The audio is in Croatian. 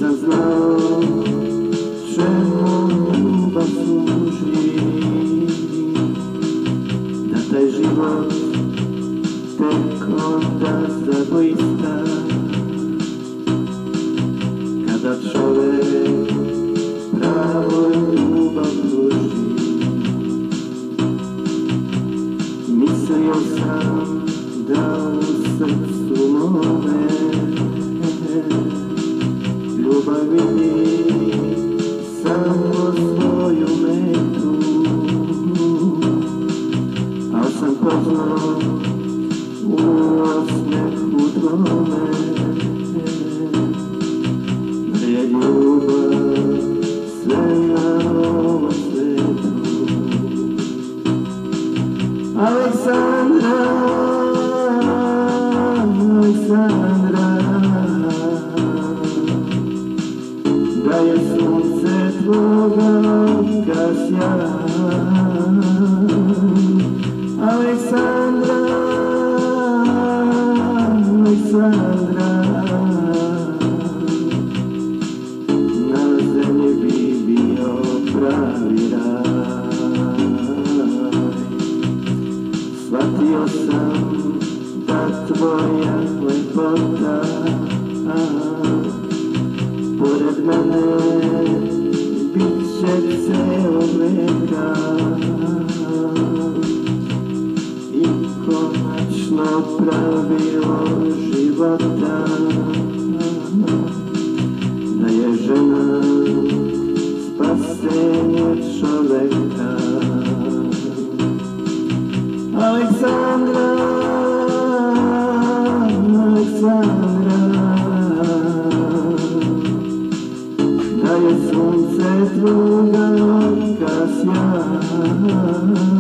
Nisam znao čemu ljubav služi, da taj život tek onda zadoista, kada čovek pravo ljubav pruži. Mislio sam da u srcu mome ljubav vidi samo svoju metu, al sam poznao u osmehu tvome da je ljubav sve na ovom svetu. Aleksandra, Aleksandra, da je sunce tvoga oka sjajan. Aleksandra, Aleksandra, na zemlji bi bio pravi raj. Shvatio sam da tvoja lepota pored mene bit će ceo veka i konačno pravilo života, da je žena spasenje čoveka. Aleksandra, Aleksandra, da je sunce tvoga oka sjajan.